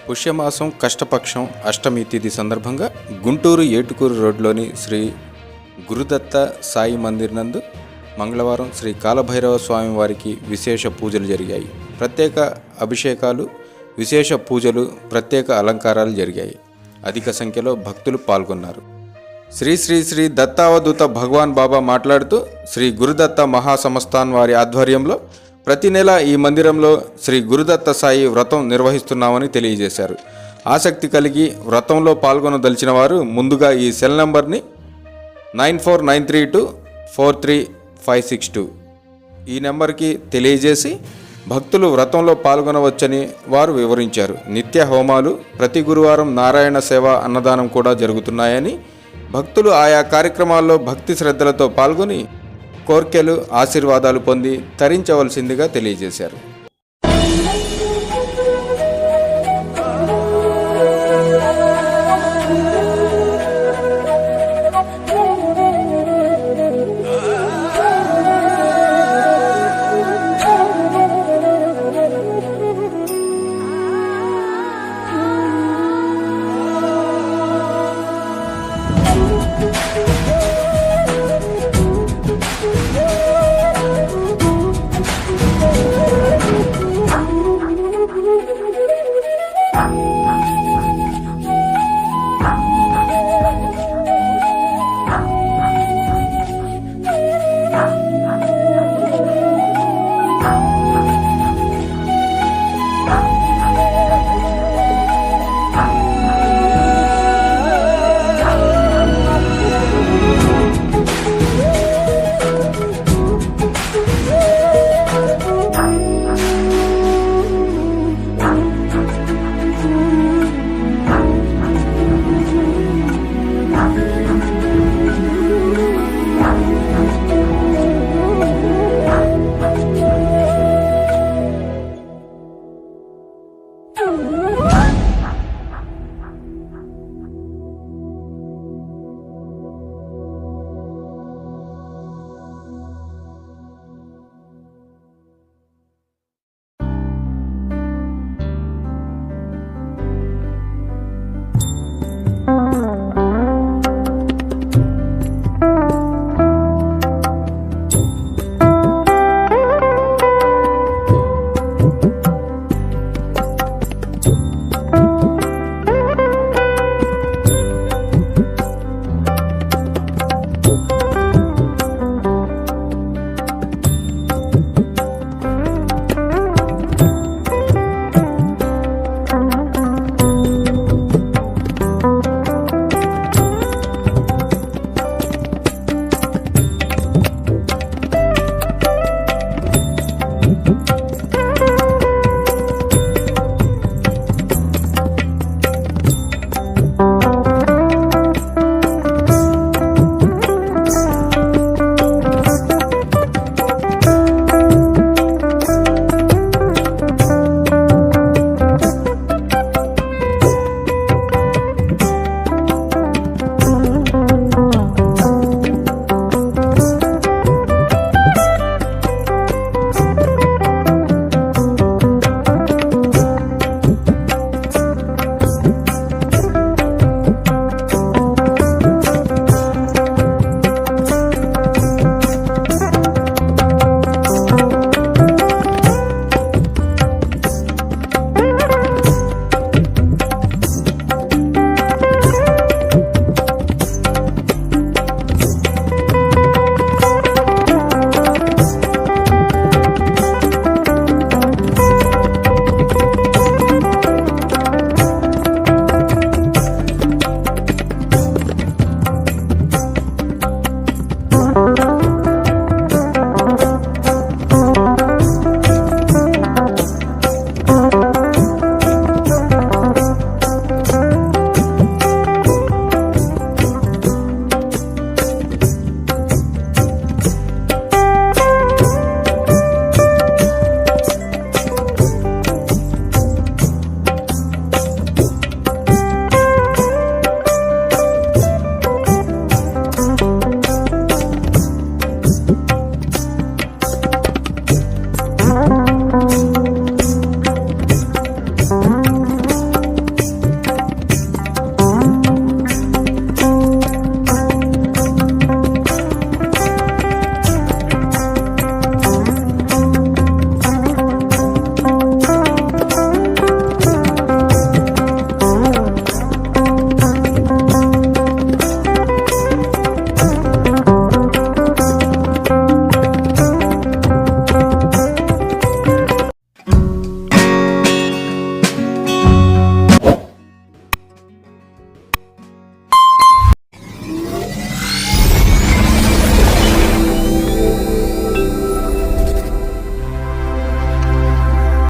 పుష్యమాసం కష్టపక్షం అష్టమి తిథి సందర్భంగా గుంటూరు ఏటుకూరు రోడ్లోని శ్రీ గురుదత్త సాయి మందిర్ నందు మంగళవారం శ్రీ కాలభైరవ స్వామి వారికి విశేష పూజలు జరిగాయి. ప్రత్యేక అభిషేకాలు, విశేష పూజలు, ప్రత్యేక అలంకారాలు జరిగాయి. అధిక సంఖ్యలో భక్తులు పాల్గొన్నారు. శ్రీ శ్రీ శ్రీ దత్తావధూత భగవాన్ బాబా మాట్లాడుతూ శ్రీ గురుదత్త మహాసంస్థాన్ వారి ఆధ్వర్యంలో ప్రతి నెల ఈ మందిరంలో శ్రీ గురుదత్త సాయి వ్రతం నిర్వహిస్తున్నామని తెలియజేశారు. ఆసక్తి కలిగి వ్రతంలో పాల్గొనదలిచిన వారు ముందుగా ఈ సెల్ నంబర్ని 9493243562 ఈ నెంబర్కి తెలియజేసి భక్తులు వ్రతంలో పాల్గొనవచ్చని వారు వివరించారు. నిత్య హోమాలు, ప్రతి గురువారం నారాయణ సేవ, అన్నదానం కూడా జరుగుతున్నాయని, భక్తులు ఆయా కార్యక్రమాల్లో భక్తి శ్రద్ధలతో పాల్గొని కోర్కెలు, ఆశీర్వాదాలు పొంది తరించవలసిందిగా తెలియజేశారు.